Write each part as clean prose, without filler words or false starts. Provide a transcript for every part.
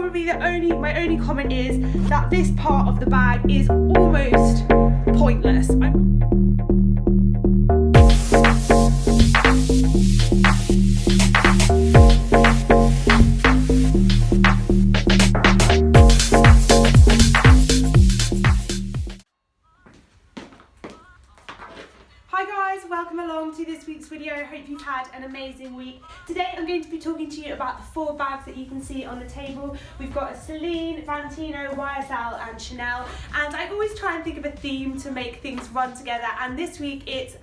probably my only comment is that this part of the bag is almost pointless. Welcome along to this week's video. Hope you've had an amazing week. Today I'm going to be talking to you about the 4 bags that you can see on the table. We've got a Celine, Valentino, YSL and Chanel, and I always try and think of a theme to make things run together, and this week it's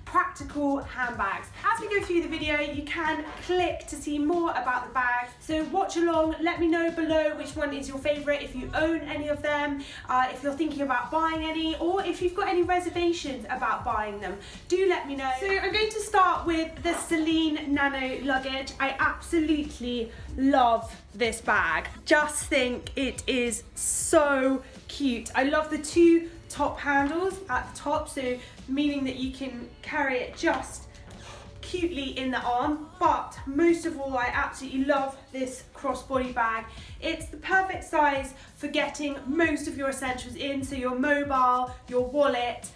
practical handbags. As we go through the video, you can click to see more about the bags, so watch along. Let me know below which one is your favourite, if you own any of them, if you're thinking about buying any, or if you've got any reservations about buying them. Do let me know. So I'm going to start with the CELINE NANO luggage. I absolutely love this bag. Just think it is so cute. I love the 2 top handles at the top, so meaning that you can carry it just cutely in the arm, but most of all I absolutely love this crossbody bag. It's the perfect size for getting most of your essentials in, so your mobile, your wallet,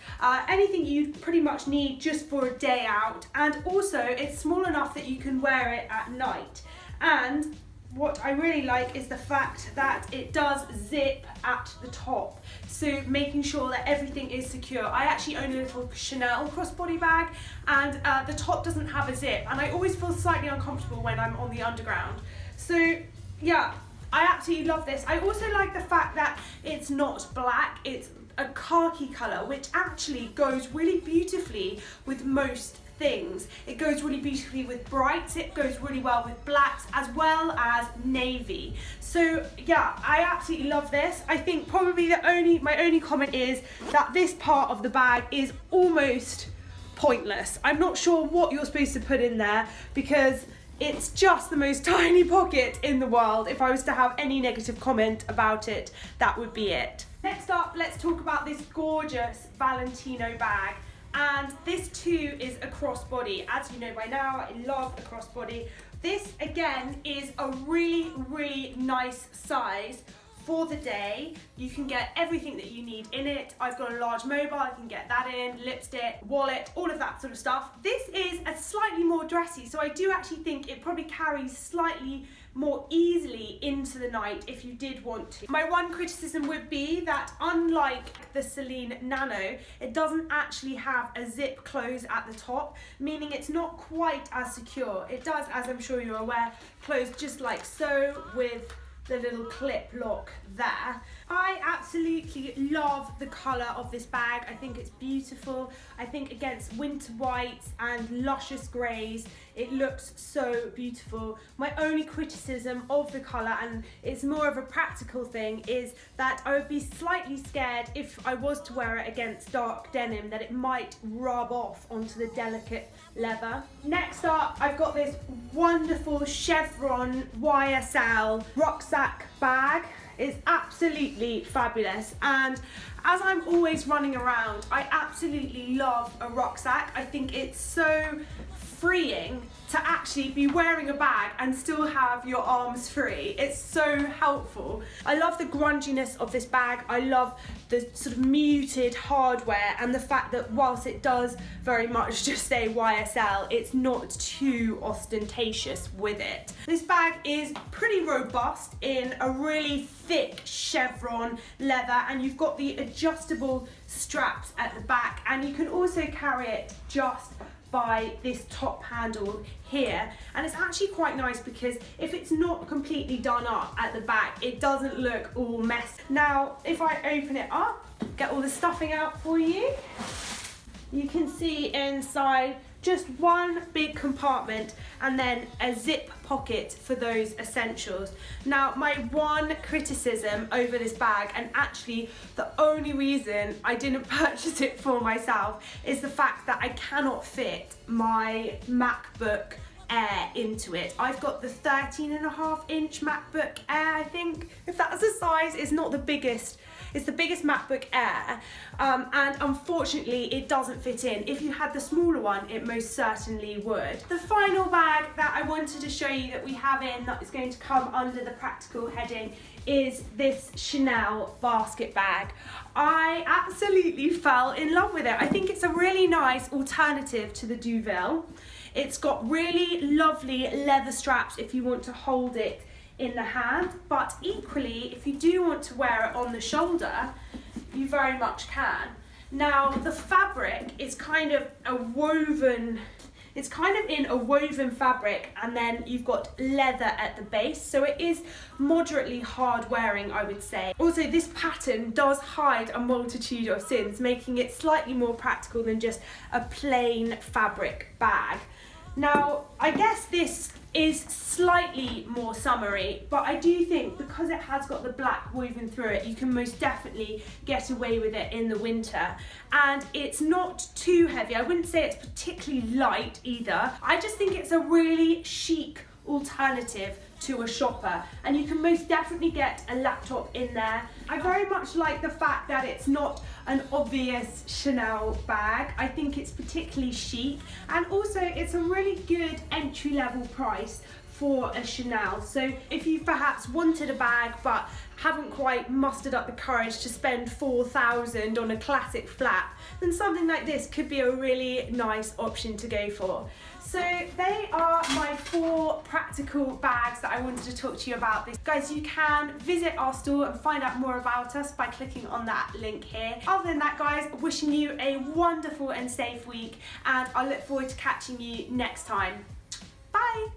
anything you pretty much need just for a day out, and also it's small enough that you can wear it at night. And what I really like is the fact that it does zip at the top, so making sure that everything is secure. I actually own a little Chanel crossbody bag, and the top doesn't have a zip, and I always feel slightly uncomfortable when I'm on the underground. So yeah, I absolutely love this. I also like the fact that it's not black, it's a khaki colour, which actually goes really beautifully with most things. It goes really beautifully with brights, it goes really well with blacks as well as navy. So yeah, I absolutely love this. I think probably my only comment is that this part of the bag is almost pointless. I'm not sure what you're supposed to put in there because it's just the most tiny pocket in the world. If I was to have any negative comment about it, that would be it. Next up, let's talk about this gorgeous Valentino bag. And this too is a crossbody. As you know by now, I love a crossbody. This again is a really, really nice size for the day. You can get everything that you need in it. I've got a large mobile, I can get that in, lipstick, wallet, all of that sort of stuff. This is a slightly more dressy, so I do actually think it probably carries slightly more easily into the night if you did want to. My one criticism would be that unlike the CELINE NANO, it doesn't actually have a zip close at the top, meaning it's not quite as secure. It does, as I'm sure you're aware, close just like so with the little clip lock there. I absolutely love the colour of this bag. I think it's beautiful. I think against winter whites and luscious greys, it looks so beautiful. My only criticism of the colour, and it's more of a practical thing, is that I would be slightly scared if I was to wear it against dark denim that it might rub off onto the delicate leather. Next up, I've got this wonderful chevron YSL rucksack bag. It's absolutely fabulous, and as I'm always running around, I absolutely love a rucksack. I think it's so freeing to actually be wearing a bag and still have your arms free. It's so helpful. I love the grunginess of this bag. I love the sort of muted hardware and the fact that whilst it does very much just say YSL, it's not too ostentatious with it. This bag is pretty robust in a really thick chevron leather, and you've got the adjustable straps at the back, and you can also carry it just by this top handle here, and it's actually quite nice because if it's not completely done up at the back, it doesn't look all messy. Now if I open it up, get all the stuffing out for you, you can see inside just one big compartment and then a zip pocket for those essentials. Now, my one criticism over this bag, and actually the only reason I didn't purchase it for myself, is the fact that I cannot fit my MacBook Air into it. I've got the 13.5-inch MacBook Air, I think, if that's the size. It's not the biggest It's the biggest MacBook Air, and unfortunately it doesn't fit in. If you had the smaller one, it most certainly would. The final bag that I wanted to show you that we have in that is going to come under the practical heading is this Chanel basket bag. I absolutely fell in love with it. I think it's a really nice alternative to the Duville. It's got really lovely leather straps if you want to hold it in the hand, but equally if you do want to wear it on the shoulder, you very much can. Now the fabric is kind of a woven, it's kind of in a woven fabric, and then you've got leather at the base, so it is moderately hard wearing, I would say. Also, this pattern does hide a multitude of sins, making it slightly more practical than just a plain fabric bag. Now, I guess this is slightly more summery, but I do think because it has got the black woven through it, you can most definitely get away with it in the winter. And it's not too heavy. I wouldn't say it's particularly light either. I just think it's a really chic alternative to a shopper, and you can most definitely get a laptop in there. I very much like the fact that it's not an obvious Chanel bag. I think it's particularly chic, and also it's a really good entry-level price for a Chanel. So if you perhaps wanted a bag but haven't quite mustered up the courage to spend $4,000 on a classic flap, then something like this could be a really nice option to go for. So they are my 4 practical bags that I wanted to talk to you about. Guys, you can visit our store and find out more about us by clicking on that link here. Other than that, guys, wishing you a wonderful and safe week, and I look forward to catching you next time. Bye.